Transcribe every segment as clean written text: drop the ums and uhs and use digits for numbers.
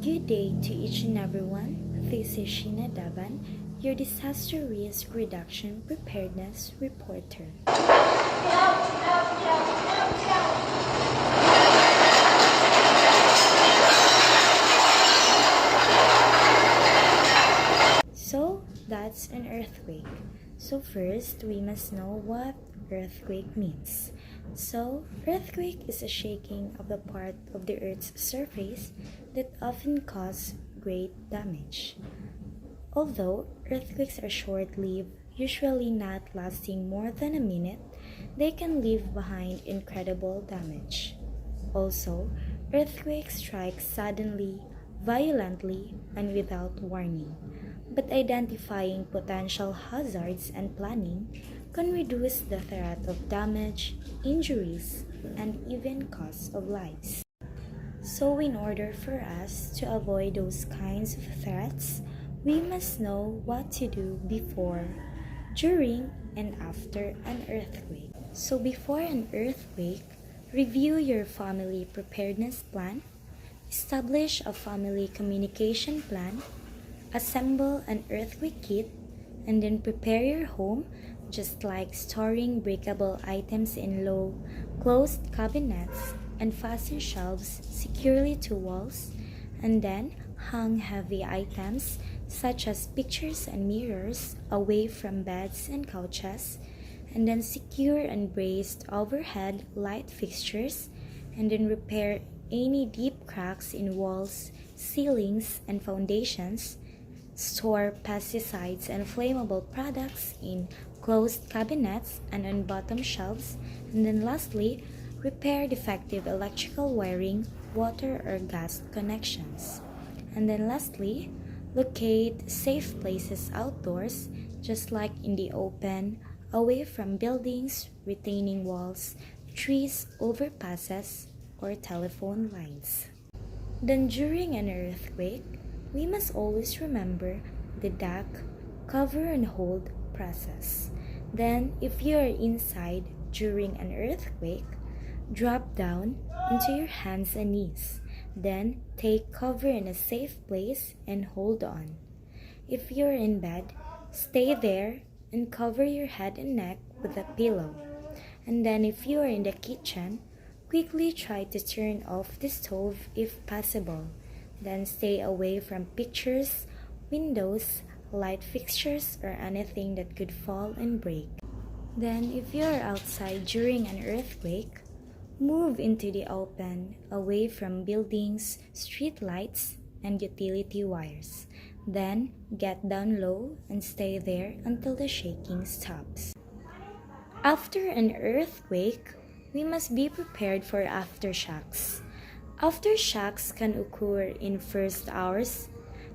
Good day to each and everyone. This is Sheena Daban, your disaster risk reduction preparedness reporter. So, that's an earthquake. So first, we must know what earthquake means. So, earthquake is a shaking of the part of the Earth's surface that often cause great damage. Although earthquakes are short-lived, usually not lasting more than a minute, they can leave behind incredible damage. Also, earthquakes strike suddenly, violently, and without warning. But identifying potential hazards and planning can reduce the threat of damage, injuries, and even cost of lives. So, in order for us to avoid those kinds of threats, we must know what to do before, during, and after an earthquake. So, before an earthquake, review your family preparedness plan, establish a family communication plan, assemble an earthquake kit, and then prepare your home, just like storing breakable items in low, closed cabinets and fasten shelves securely to walls, and then hang heavy items such as pictures and mirrors away from beds and couches, and then secure and braced overhead light fixtures, and then repair any deep cracks in walls, ceilings, and foundations. Store pesticides and flammable products in closed cabinets and on bottom shelves. And then lastly, repair defective electrical wiring, water or gas connections. And then lastly, locate safe places outdoors, just like in the open, away from buildings, retaining walls, trees, overpasses, or telephone lines. Then during an earthquake, we must always remember the duck, cover and hold process. Then, if you are inside during an earthquake, drop down into your hands and knees. Then, take cover in a safe place and hold on. If you are in bed, stay there and cover your head and neck with a pillow. And then, if you are in the kitchen, quickly try to turn off the stove if possible. Then stay away from pictures, windows, light fixtures, or anything that could fall and break. Then, if you are outside during an earthquake, move into the open, away from buildings, street lights, and utility wires. Then, get down low and stay there until the shaking stops. After an earthquake, we must be prepared for aftershocks. Aftershocks can occur in first hours,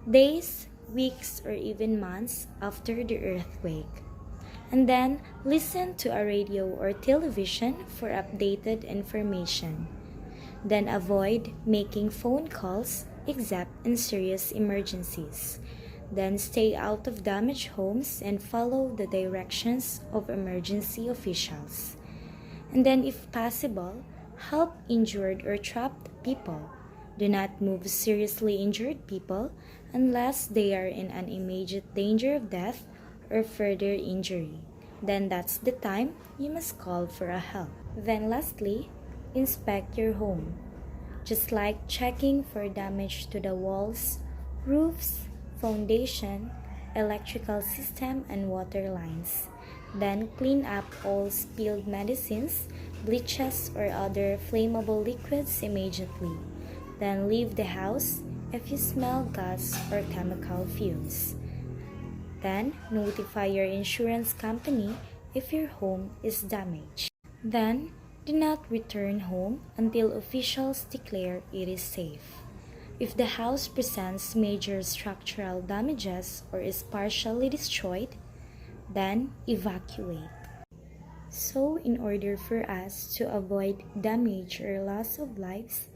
days, weeks, or even months after the earthquake. And then listen to a radio or television for updated information. Then avoid making phone calls except in serious emergencies. Then stay out of damaged homes and follow the directions of emergency officials. And then if possible, help injured or trapped people. Do not move seriously injured people unless they are in an immediate danger of death or further injury. Then that's the time you must call for a help. Then lastly, inspect your home. Just like checking for damage to the walls, roofs, foundation, electrical system, and water lines. Then clean up all spilled medicines, bleaches, or other flammable liquids immediately. Then leave the house if you smell gas or chemical fumes. Then notify your insurance company if your home is damaged. Then do not return home until officials declare it is safe. If the house presents major structural damages or is partially destroyed, then evacuate. So, in order for us to avoid damage or loss of lives,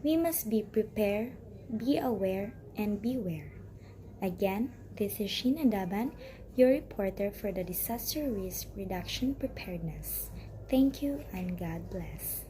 we must be prepared, be aware, and beware. Again, this is Sheena Daban, your reporter for the Disaster Risk Reduction Preparedness. Thank you and God bless.